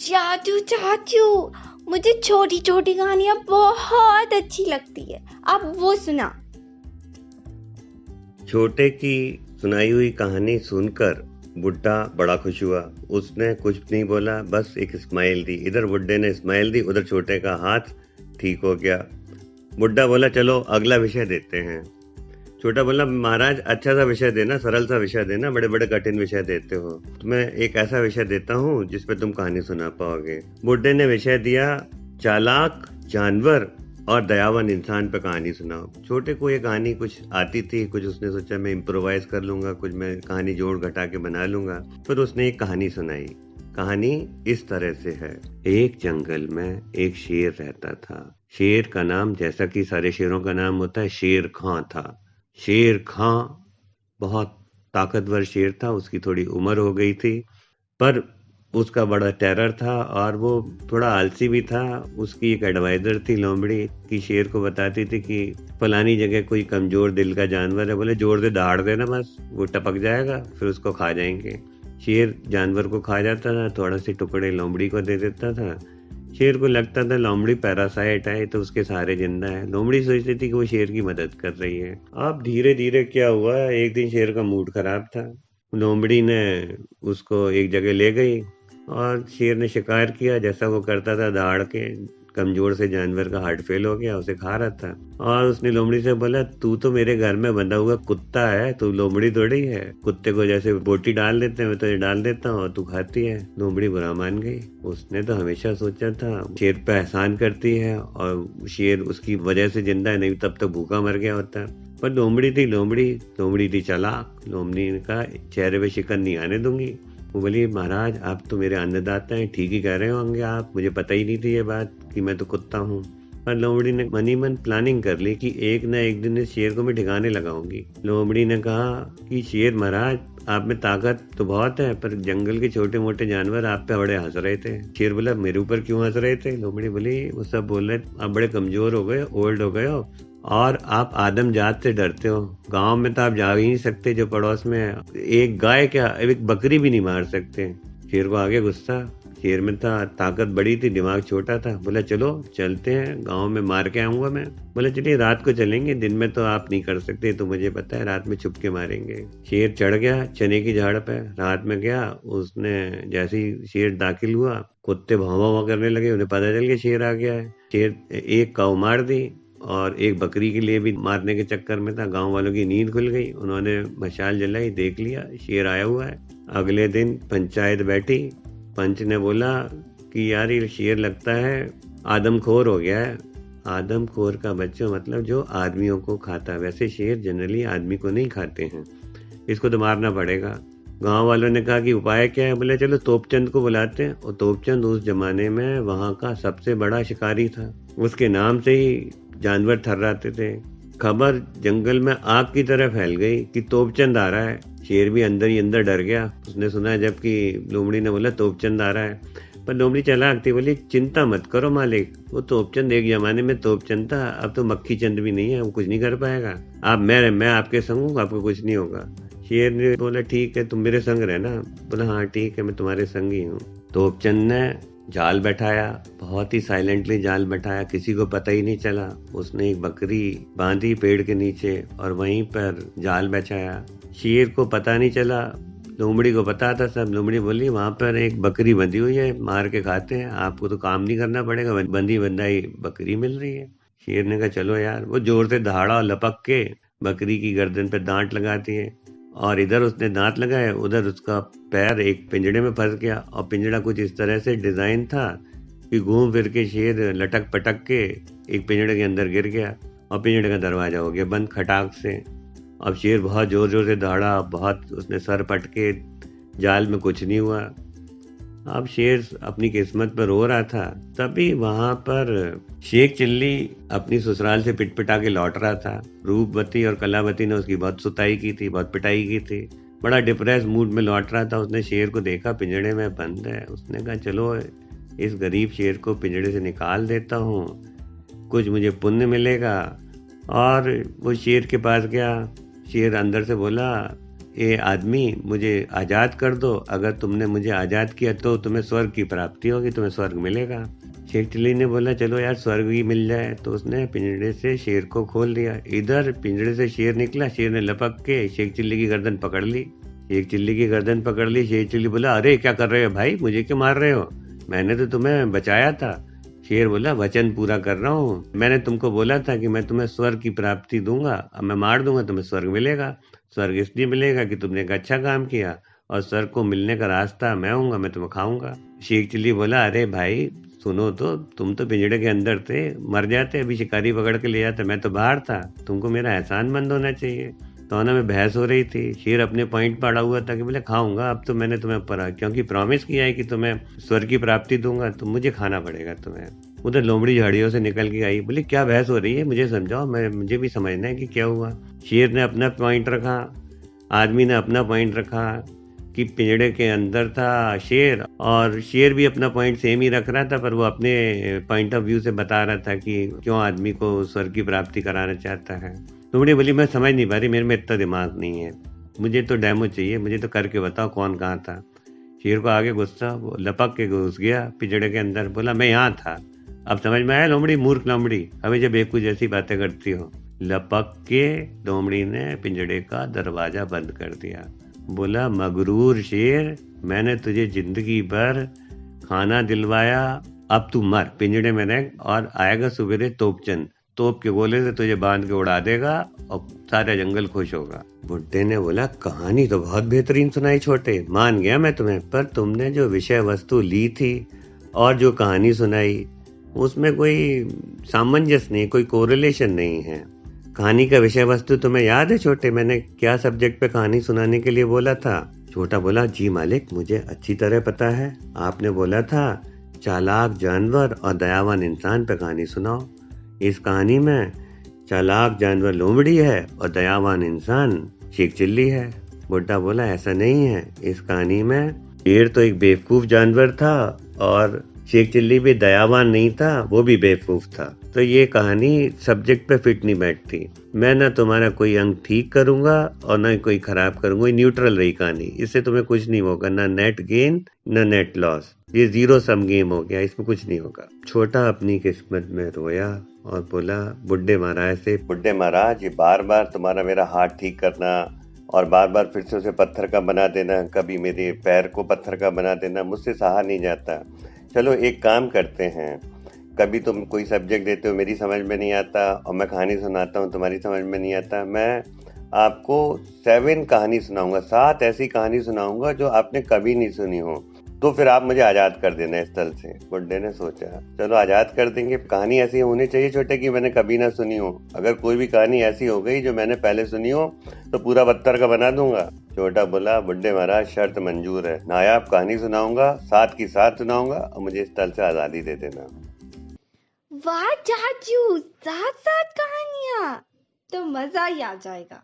चाचू चाचू, मुझे छोटी छोटी कहानियां बहुत अच्छी लगती है, अब वो सुना। छोटे की सुनाई हुई कहानी सुनकर बुड्ढा बड़ा खुश हुआ। उसने कुछ नहीं बोला, बस एक स्माइल दी। इधर बुड्ढे ने स्माइल दी, उधर छोटे का हाथ ठीक हो गया। बुड्ढा बोला चलो अगला विषय देते हैं। छोटा बोला महाराज अच्छा सा विषय देना, सरल सा विषय देना, बड़े बड़े कठिन विषय देते हो। तो मैं एक ऐसा विषय देता हूँ जिसपे तुम कहानी सुना पाओगे। बुड्ढे ने विषय दिया चालाक जानवर और दयावान इंसान पे कहानी सुनाओ। छोटे को ये कहानी कुछ आती थी, कुछ उसने सोचा मैं इम्प्रोवाइज कर लूंगा, कुछ मैं कहानी जोड़ घटा के बना लूंगा। फिर उसने एक कहानी सुनाई। कहानी इस तरह से है। एक जंगल में एक शेर रहता था। शेर का नाम, जैसा कि सारे शेरों का नाम होता है, शेर खां था। शेर खां बहुत ताकतवर शेर था। उसकी थोड़ी उम्र हो गई थी, पर उसका बड़ा टेरर था और वो थोड़ा आलसी भी था। उसकी एक एडवाइजर थी लोमड़ी, की शेर को बताती थी कि फलानी जगह कोई कमजोर दिल का जानवर है, बोले जोर से दहाड़ देना, बस वो टपक जाएगा, फिर उसको खा जाएंगे। शेर जानवर को खा जाता था, थोड़ा से टुकड़े लोमड़ी को दे देता था। शेर को लगता था लोमड़ी पैरासाइट है तो उसके सहारे जिंदा है। लोमड़ी सोचती थी कि वो शेर की मदद कर रही है। अब धीरे धीरे क्या हुआ, एक दिन शेर का मूड खराब था। लोमड़ी ने उसको एक जगह ले गई और शेर ने शिकार किया, जैसा वो करता था दहाड़ के। कमजोर से जानवर का हार्ट फेल हो गया, उसे खा रहा था। और उसने लोमड़ी से बोला तू तो मेरे घर में बंधा हुआ कुत्ता है, तू लोमड़ी थोड़ी है। कुत्ते को जैसे बोटी डाल देते हैं मैं तो ये डाल देता हूँ और तू खाती है। लोमड़ी बुरा मान गई। उसने तो हमेशा सोचा था शेर पे एहसान करती है और शेर उसकी वजह से जिंदा है, नहीं तब तक भूखा मर गया होता। पर लोमड़ी थी चालाक। लोमड़ी का चेहरे पे शिकन नहीं आने दूंगी। वो बोली महाराज आप तो मेरे अन्नदाता हैं, ठीक ही कह रहे होंगे आप, मुझे पता ही नहीं थी ये बात कि मैं तो कुत्ता हूँ। पर लोमड़ी ने मनी मन प्लानिंग कर ली कि एक न एक दिन इस शेर को मैं ठिकाने लगाऊंगी। लोमड़ी ने कहा कि शेर महाराज आप में ताकत तो बहुत है, पर जंगल के छोटे मोटे जानवर आप पे बड़े हंस रहे थे। शेर बोला मेरे ऊपर क्यों हंस रहे थे? लोमड़ी बोली वो सब बोल रहे आप बड़े कमजोर हो गए, ओल्ड हो गए हो और आप आदम जात से डरते हो। गांव में तो आप जा ही नहीं सकते जो पड़ोस में है। एक गाय क्या, एक बकरी भी नहीं मार सकते। शेर को आगे गुस्सा। शेर में था ताकत बड़ी थी, दिमाग छोटा था। बोला चलो चलते हैं, गांव में मार के आऊंगा मैं। बोला चलिए रात को चलेंगे, दिन में तो आप नहीं कर सकते, तो मुझे पता है, रात में छुप के मारेंगे। शेर चढ़ गया चने की झाड़ पे, रात में गया। उसने जैसे ही शेर दाखिल हुआ, कुत्ते भाव भाव करने लगे, उन्हें पता चल गया शेर आ गया है। शेर एक काऊ मार दी और एक बकरी के लिए भी मारने के चक्कर में था। गांव वालों की नींद खुल गई, उन्होंने मशाल जलाई, देख लिया शेर आया हुआ है। अगले दिन पंचायत बैठी। पंच ने बोला कि यार ये शेर लगता है आदमखोर हो गया है। आदमखोर का बच्चा मतलब जो आदमियों को खाता है। वैसे शेर जनरली आदमी को नहीं खाते हैं, इसको तो मारना पड़ेगा। गांव वालों ने कहा कि उपाय क्या है? बोले चलो तोपचंद को बुलाते हैं। और तोपचंद उस जमाने में वहां का सबसे बड़ा शिकारी था। उसके नाम से ही जानवर थर्राते थे। खबर जंगल में आग की तरह फैल गई कि तोपचंद आ रहा है। शेर भी अंदर ही अंदर डर गया। उसने सुना जबकि लोमड़ी ने बोला तोपचंद आ रहा है। पर लोमड़ी चालाक थी, बोली चिंता मत करो मालिक, वो तोपचंद एक जमाने में तोपचंद था, अब तो मक्खी चंद भी नहीं है, वो कुछ नहीं कर पाएगा। आप मैं आपके संग हूँ, आपको कुछ नहीं होगा। शेर ने बोला ठीक है तुम मेरे संग रहना। बोला हाँ ठीक है मैं तुम्हारे संग ही हूँ। तोपचंद ने जाल बैठाया, बहुत ही साइलेंटली जाल बैठाया, किसी को पता ही नहीं चला। उसने एक बकरी बांधी पेड़ के नीचे और वहीं पर जाल बिछाया। शेर को पता नहीं चला, लोमड़ी को पता था सब। लोमड़ी बोली वहां पर एक बकरी बंधी हुई है, मार के खाते हैं, आपको तो काम नहीं करना पड़ेगा, बंधी बंधाई बकरी मिल रही है। शेर ने कहा चलो यार। वो जोर से दहाड़ा, लपक के बकरी की गर्दन पे दांत लगाती है और इधर उसने दांत लगाए, उधर उसका पैर एक पिंजड़े में फंस गया। और पिंजड़ा कुछ इस तरह से डिजाइन था कि घूम फिर के शेर लटक पटक के एक पिंजड़े के अंदर गिर गया और पिंजड़े का दरवाजा हो गया बंद खटाक से। अब शेर बहुत जोर जोर से दौड़ा, बहुत उसने सर पटके, जाल में कुछ नहीं हुआ। अब शेर अपनी किस्मत पर रो रहा था। तभी वहां पर शेख चिल्ली अपनी ससुराल से पिटपिटा के लौट रहा था। रूपवती और कलावती ने उसकी बहुत सुताई की थी, बहुत पिटाई की थी। बड़ा डिप्रेस मूड में लौट रहा था। उसने शेर को देखा पिंजड़े में बंद है। उसने कहा चलो इस गरीब शेर को पिंजड़े से निकाल देता हूँ, कुछ मुझे पुण्य मिलेगा। और वो शेर के पास गया। शेर अंदर से बोला ए आदमी मुझे आज़ाद कर दो, अगर तुमने मुझे आज़ाद किया तो तुम्हें स्वर्ग की प्राप्ति होगी, तुम्हें स्वर्ग मिलेगा। शेख चिल्ली ने बोला चलो यार स्वर्ग ही मिल जाए, तो उसने पिंजड़े से शेर को खोल दिया। इधर पिंजड़े से शेर निकला, शेर ने लपक के शेख चिल्ली की गर्दन पकड़ ली। शेख चिल्ली की गर्दन पकड़ ली। शेख चिल्ली बोला अरे क्या कर रहे हो भाई, मुझे क्यों मार रहे हो, मैंने तो तुम्हें बचाया था। शेर बोला वचन पूरा कर रहा हूँ, मैंने तुमको बोला था कि मैं तुम्हें स्वर्ग की प्राप्ति दूंगा, अब मैं मार दूंगा तुम्हें स्वर्ग मिलेगा। स्वर्ग इसलिए मिलेगा कि तुमने एक अच्छा काम किया, और स्वर्ग को मिलने का रास्ता मैं हूँगा, मैं तुम्हें खाऊंगा। शेख चिल्ली बोला अरे भाई सुनो तो, तुम तो पिंजड़े के अंदर थे, मर जाते अभी शिकारी पकड़ के ले जाते, मैं तो बाहर था, तुमको मेरा एहसानमंद होना चाहिए। दोनों में बहस हो रही थी। शेर अपने पॉइंट पर अड़ा हुआ था कि बोले खाऊंगा, अब तो मैंने तुम्हें क्योंकि प्रॉमिस किया है कि तुम्हें स्वर्ग की प्राप्ति दूंगा, तो मुझे खाना पड़ेगा तुम्हें। उधर लोमड़ी झाड़ियों से निकल के आई, बोली क्या बहस हो रही है, मुझे समझाओ, मुझे भी समझना है कि क्या हुआ। शेर ने अपना पॉइंट रखा, आदमी ने अपना पॉइंट रखा कि पिंजड़े के अंदर था शेर, और शेर भी अपना पॉइंट सेम ही रख रहा था, पर वो अपने पॉइंट ऑफ व्यू से बता रहा था कि क्यों आदमी को स्वर्ग की प्राप्ति कराना चाहता है। लोमड़ी बोली मैं समझ नहीं पा रही, मेरे में इतना दिमाग नहीं है, मुझे तो डेमो चाहिए, मुझे तो करके बताओ कौन कहाँ था। शेर को आगे गुस्सा, वो लपक के घुस गया पिंजड़े के अंदर, बोला मैं यहाँ था। अब समझ में आया लोमड़ी, मूर्ख लोमड़ी, हमें बेवकूफ जैसी बातें करती हो। लपक के लोमड़ी ने पिंजड़े का दरवाजा बंद कर दिया। बोला मगरूर शेर, मैंने तुझे जिंदगी भर खाना दिलवाया, अब तू मर, पिंजड़े में रह, और आएगा सवेरे तोपचंद, तोप के गोले से तुझे बांध के उड़ा देगा और सारा जंगल खुश होगा। बुड्ढे ने बोला कहानी तो बहुत बेहतरीन सुनाई छोटे, मान गया मैं तुम्हें, पर तुमने जो विषय वस्तु ली थी और जो कहानी सुनाई उसमें कोई सामंजस्य नहीं, कोई कोरिलेशन नहीं है। कहानी का विषय वस्तु तुम्हें याद है छोटे, मैंने क्या सब्जेक्ट पे कहानी सुनाने के लिए बोला था? छोटा बोला जी मालिक, मुझे अच्छी तरह पता है, आपने बोला था चालाक जानवर और दयावान इंसान पे कहानी सुनाओ। इस कहानी में चालाक जानवर लोमड़ी है और दयावान इंसान शेख चिल्ली है। बुड्ढा बोला ऐसा नहीं है, इस कहानी में शेर तो एक बेवकूफ जानवर था और शेख चिल्ली भी दयावान नहीं था, वो भी बेवकूफ था, तो ये कहानी सब्जेक्ट पे फिट नहीं बैठती। मैं ना तुम्हारा कोई अंग ठीक करूंगा और ना कोई खराब करूंगा, न्यूट्रल रही कहानी, इससे तुम्हें कुछ नहीं होगा, ना नेट गेन ना नेट लॉस, ये जीरो सम गेम हो गया, इसमें कुछ नहीं होगा। छोटा अपनी किस्मत में रोया और बोला बुड्ढे महाराज से, बुड्ढे महाराज ये बार बार तुम्हारा मेरा हाथ ठीक करना और बार बार फिर से उसे पत्थर का बना देना, कभी मेरे पैर को पत्थर का बना देना, मुझसे सहा नहीं जाता। चलो एक काम करते हैं, कभी तुम कोई सब्जेक्ट देते हो मेरी समझ में नहीं आता और मैं कहानी सुनाता हूँ तुम्हारी समझ में नहीं आता, मैं आपको 7 कहानी सुनाऊंगा, 7 ऐसी कहानी सुनाऊंगा जो आपने कभी नहीं सुनी हो, तो फिर आप मुझे आज़ाद कर देना इस स्थल से। बुड्ढे ने सोचा चलो आज़ाद कर देंगे, कहानी ऐसी होनी चाहिए छोटे कि मैंने कभी ना सुनी हो, अगर कोई भी कहानी ऐसी हो गई जो मैंने पहले सुनी हो तो पूरा पत्थर का बना दूंगा। छोटा बोला बुड्ढे महाराज शर्त मंजूर है, नायाब कहानी सुनाऊंगा, 7 की 7 सुनाऊंगा और मुझे इस स्थल से आज़ादी दे देना। वाह चाचू, 7 कहानियां तो मजा ही आ जाएगा।